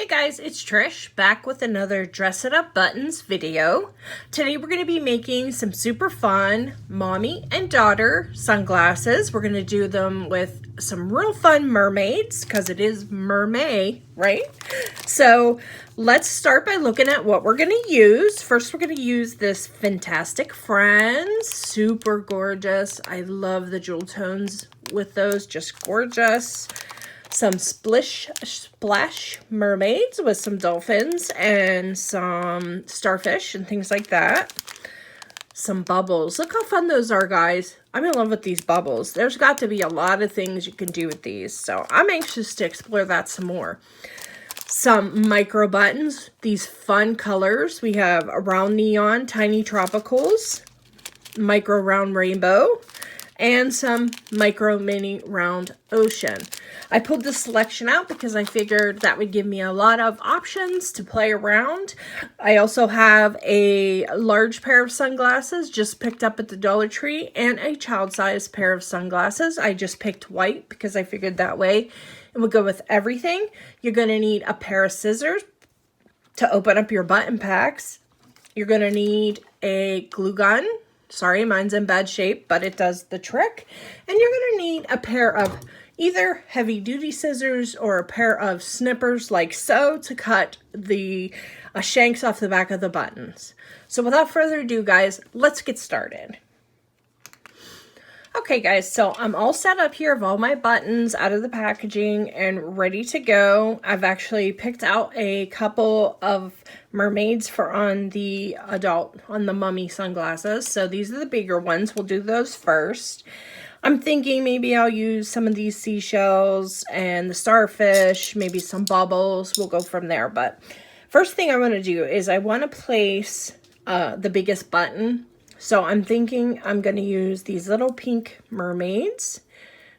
guys, it's Trish back with another Dress It Up Buttons video. Today we're going to be making some super fun mommy and daughter sunglasses. We're going to do them with some real fun mermaids because it is mermaid, right? So let's start by looking at what we're going to use. First, we're going to use this Fantastic Friends, super gorgeous. I love the jewel tones with those, just gorgeous. Some splash mermaids with some dolphins and some starfish and things like that. Some bubbles. Look how fun those are, guys. I'm in love with these bubbles. There's got to be a lot of things you can do with these, so I'm anxious to explore that some more. Some micro buttons. These fun colors. We have a round neon, tiny tropicals, micro round rainbow, and some micro mini round ocean. I pulled this selection out because I figured that would give me a lot of options to play around. I also have a large pair of sunglasses just picked up at the Dollar Tree and a child-sized pair of sunglasses. I just picked white because I figured that way it would go with everything. You're going to need a pair of scissors to open up your button packs. You're going to need a glue gun. Sorry, mine's in bad shape, but it does the trick. And you're going to need a pair of either heavy-duty scissors or a pair of snippers like so to cut the shanks off the back of the buttons. So without further ado, guys, let's get started. Okay, guys, so I'm all set up here of all my buttons out of the packaging and ready to go. I've actually picked out a couple of mermaids for on the mummy sunglasses. So these are the bigger ones. We'll do those first. I'm thinking maybe I'll use some of these seashells and the starfish, maybe some bubbles. We'll go from there. But first thing I want to do is I want to place the biggest button. So I'm thinking I'm going to use these little pink mermaids.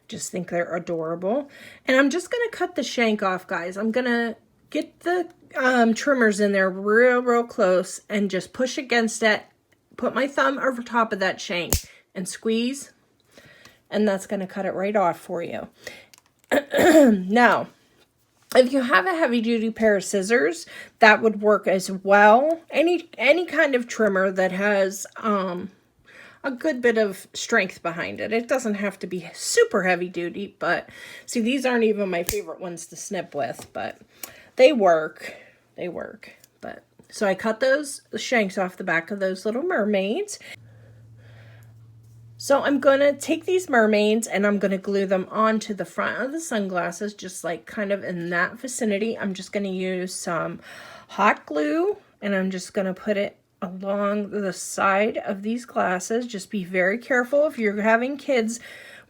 Just think they're adorable. And I'm just going to cut the shank off, guys. I'm going to get the trimmers in there real close and just push against it. Put my thumb over top of that shank and squeeze. And that's going to cut it right off for you. Now, if you have a heavy-duty pair of scissors, that would work as well. Any kind of trimmer that has a good bit of strength behind it. It doesn't have to be super heavy-duty, but see, these aren't even my favorite ones to snip with, but they work. They work. But so I cut the shanks off the back of those little mermaids. So I'm going to take these mermaids and I'm going to glue them onto the front of the sunglasses, just like kind of in that vicinity. I'm just going to use some hot glue and I'm just going to put it along the side of these glasses. Just be very careful if you're having kids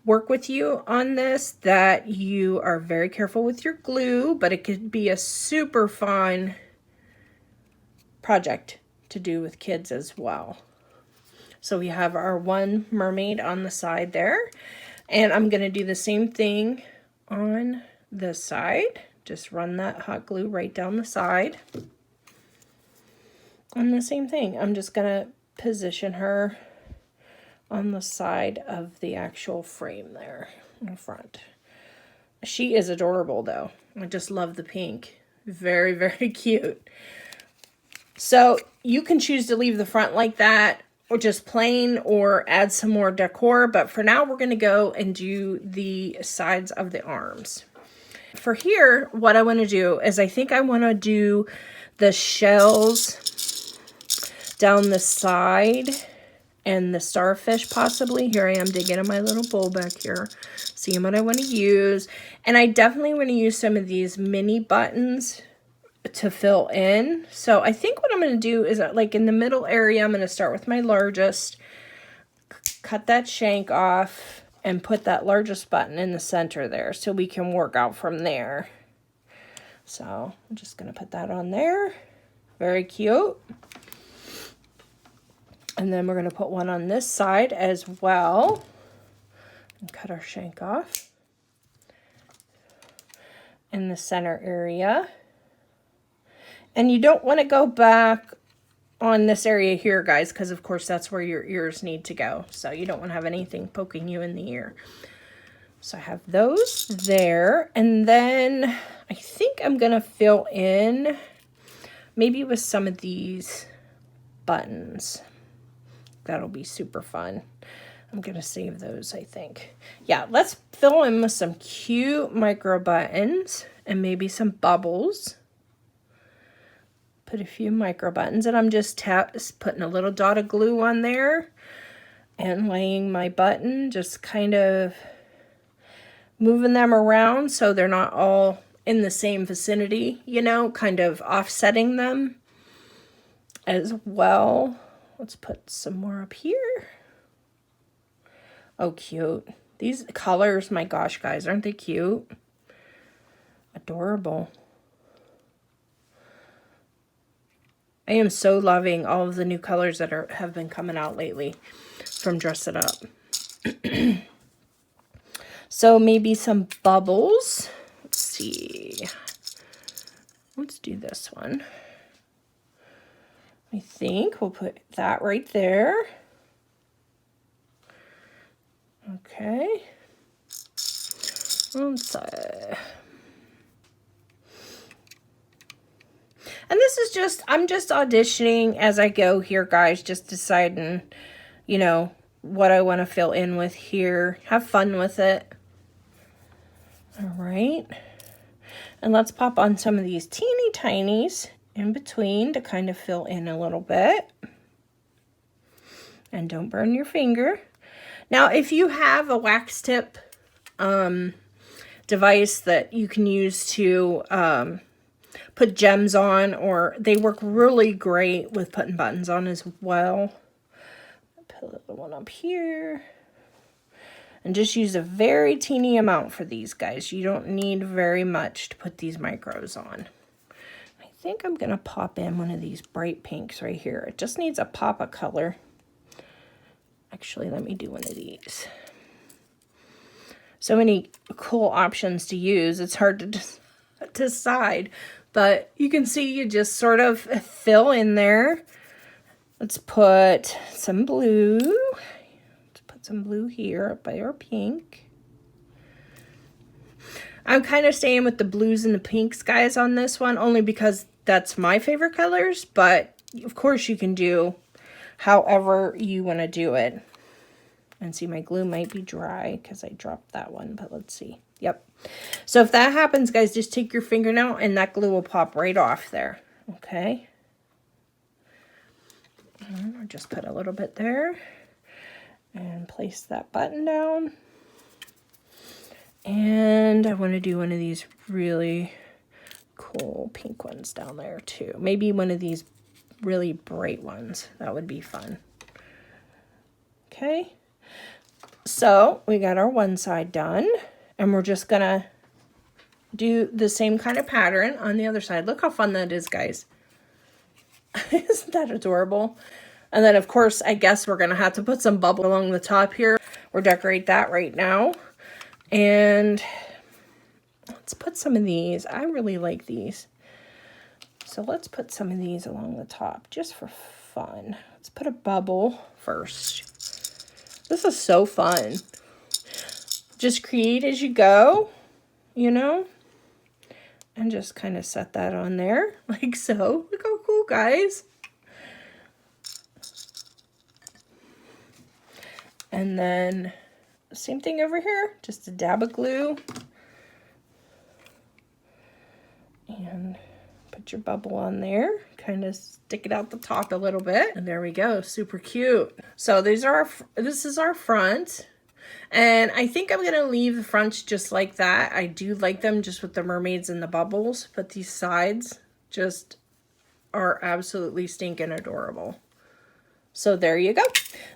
work with you on this, that you are very careful with your glue, but it could be a super fun project to do with kids as well. So we have our one mermaid on the side there. And I'm going to do the same thing on this side. Just run that hot glue right down the side. And the same thing. I'm just going to position her on the side of the actual frame there in front. She is adorable, though. I just love the pink. Very cute. So you can choose to leave the front like that, or just plain, or add some more decor. But for now, we're going to go and do the sides of the arms. For here, what I want to do is I think I want to do the shells down the side and the starfish possibly. Here I am digging in my little bowl back here, seeing what I want to use. And I definitely want to use some of these mini buttons to fill in. So I think what I'm going to do is like in the middle area, I'm going to start with my largest, cut that shank off and put that largest button in the center there so we can work out from there. So I'm just going to put that on there. Very cute. And then we're going to put one on this side as well and cut our shank off in the center area. And you don't want to go back on this area here, guys, because of course that's where your ears need to go. So you don't want to have anything poking you in the ear. So I have those there. And then I think I'm going to fill in maybe with some of these buttons. That'll be super fun. I'm going to save those, I think. Yeah, let's fill in with some cute micro buttons and maybe some bubbles. Put a few micro buttons, and I'm just putting a little dot of glue on there and laying my button, just kind of moving them around so they're not all in the same vicinity, you know, kind of offsetting them as well. Let's put some more up here. Oh, cute. These colors, my gosh, guys, aren't they cute? Adorable. I am so loving all of the new colors that have been coming out lately from Dress It Up. So maybe some bubbles. Let's see. Let's do this one. I think we'll put that right there. Okay. Let's and this is just, I'm just auditioning as I go here, guys, just deciding, you know, what I want to fill in with here. Have fun with it. All right. And let's pop on some of these teeny tinies in between to kind of fill in a little bit. And don't burn your finger. Now, if you have a wax tip device that you can use to put gems on, or they work really great with putting buttons on as well. Put a little one up here. And just use a very teeny amount for these guys. You don't need very much to put these micros on. I think I'm going to pop in one of these bright pinks right here. It just needs a pop of color. Actually, let me do one of these. So many cool options to use. It's hard to decide. But you can see you just sort of fill in there. Let's put some blue. Let's put some blue here up by our pink. I'm kind of staying with the blues and the pinks, guys, on this one, only because that's my favorite colors. But, of course, you can do however you want to do it. And see, my glue might be dry because I dropped that one, but let's see. Yep. So if that happens, guys, just take your fingernail and that glue will pop right off there. Okay. And I'll just put a little bit there and place that button down. And I want to do one of these really cool pink ones down there too. Maybe one of these really bright ones. That would be fun. Okay. So we got our one side done. And we're just going to do the same kind of pattern on the other side. Look how fun that is, guys. Isn't that adorable? And then, of course, I guess we're going to have to put some bubble along the top here. We'll decorate that right now. And let's put some of these. I really like these. So let's put some of these along the top just for fun. Let's put a bubble first. This is so fun. Just create as you go, you know, and just kind of set that on there like so. Look how cool, guys. And then same thing over here, just a dab of glue. And put your bubble on there, kind of stick it out the top a little bit. And there we go, super cute. So this is our front. And I think I'm going to leave the fronts just like that. I do like them just with the mermaids and the bubbles. But these sides just are absolutely stinking adorable. So there you go.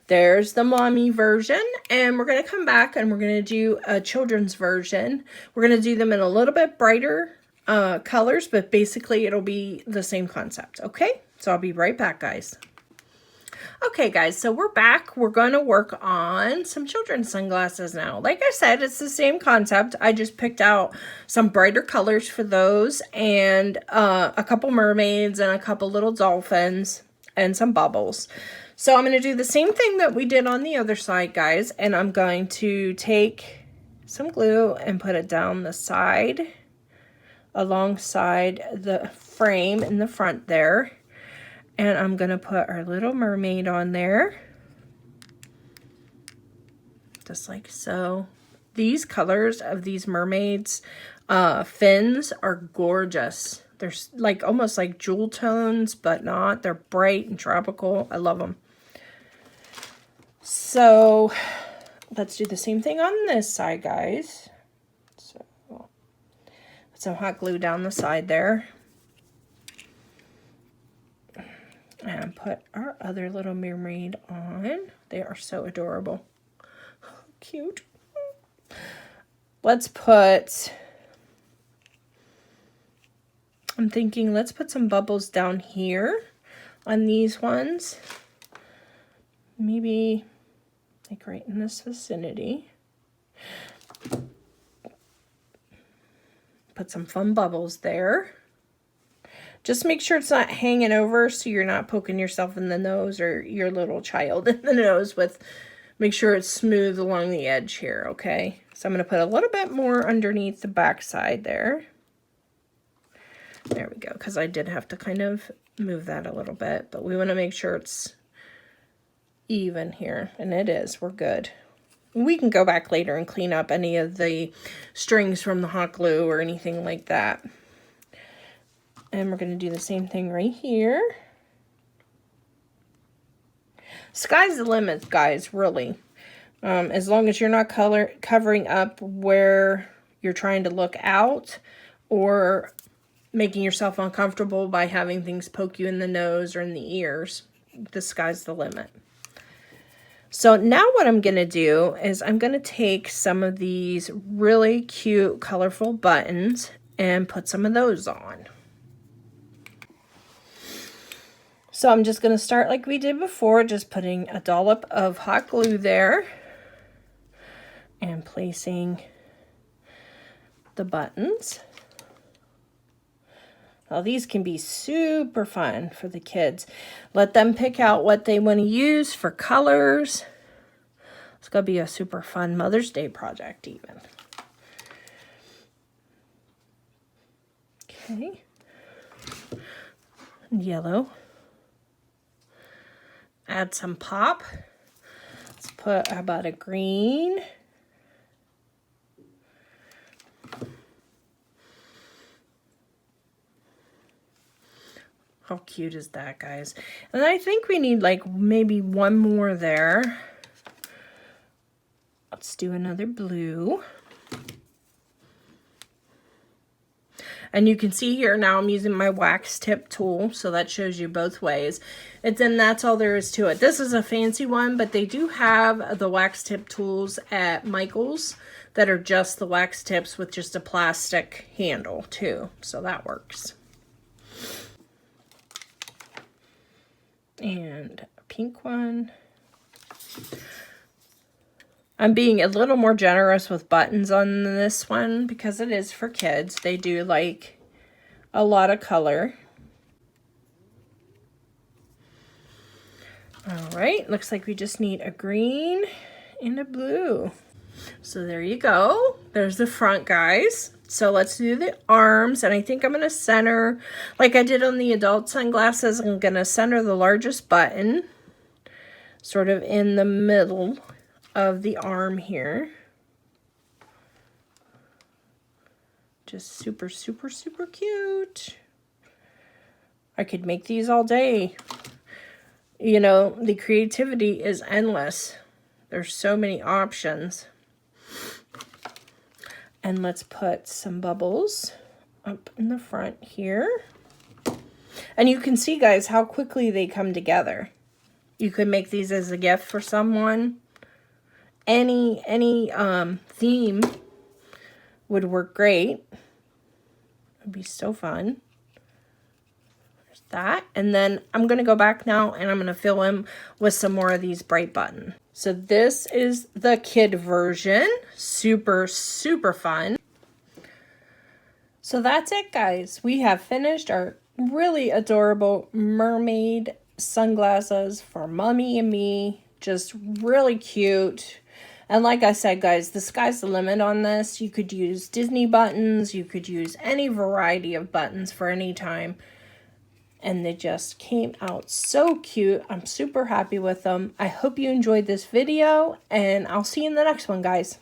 There's the mommy version. And we're going to come back and we're going to do a children's version. We're going to do them in a little bit brighter colors. But basically it'll be the same concept. Okay? So I'll be right back, guys. Okay, guys, so we're back. We're going to work on some children's sunglasses now. Like I said, it's the same concept. I just picked out some brighter colors for those and a couple mermaids and a couple little dolphins and some bubbles. So I'm going to do the same thing that we did on the other side, guys, and I'm going to take some glue and put it down the side alongside the frame in the front there. And I'm gonna put our little mermaid on there. Just like so. These colors of these mermaids fins are gorgeous. They're like almost like jewel tones, but not. They're bright and tropical. I love them. So let's do the same thing on this side, guys. So put some hot glue down the side there. And put our other little mermaid on. They are so adorable. Cute. Let's put, I'm thinking let's put some bubbles down here on these ones. Maybe like right in this vicinity. Put some fun bubbles there. Just make sure it's not hanging over so you're not poking yourself in the nose or your little child in the nose with, make sure it's smooth along the edge here, okay? So I'm going to put a little bit more underneath the back side there. There we go, because I did have to kind of move that a little bit, but we want to make sure it's even here, and it is. We're good. We can go back later and clean up any of the strings from the hot glue or anything like that. And we're going to do the same thing right here. Sky's the limit, guys, really. As long as you're not covering up where you're trying to look out or making yourself uncomfortable by having things poke you in the nose or in the ears, the sky's the limit. So now what I'm going to do is I'm going to take some of these really cute, colorful buttons and put some of those on. So I'm just going to start like we did before, just putting a dollop of hot glue there and placing the buttons. Now these can be super fun for the kids. Let them pick out what they want to use for colors. It's going to be a super fun Mother's Day project even. Okay. Yellow. Add some pop. Let's put about a green. How cute is that, guys? And I think we need like maybe one more there. Let's do another blue. And you can see here now I'm using my wax tip tool, so that shows you both ways. And then that's all there is to it. This is a fancy one, but they do have the wax tip tools at Michael's that are just the wax tips with just a plastic handle too. So that works. And a pink one. I'm being a little more generous with buttons on this one because it is for kids. They do like a lot of color. All right, looks like we just need a green and a blue. So there you go. There's the front, guys. So let's do the arms, and I think I'm going to center, like I did on the adult sunglasses, I'm going to center the largest button sort of in the middle of the arm here. Just super, super, super cute. I could make these all day. You know, the creativity is endless. There's so many options. And let's put some bubbles up in the front here. And you can see, guys, how quickly they come together. You could make these as a gift for someone. Any theme would work great. It'd be so fun. There's that. And then I'm going to go back now and I'm going to fill in with some more of these bright buttons. So this is the kid version. Super, super fun. So that's it, guys. We have finished our really adorable mermaid sunglasses for Mommy and me. Just really cute. And like I said, guys, the sky's the limit on this. You could use Disney buttons. You could use any variety of buttons for any time. And they just came out so cute. I'm super happy with them. I hope you enjoyed this video, and I'll see you in the next one, guys.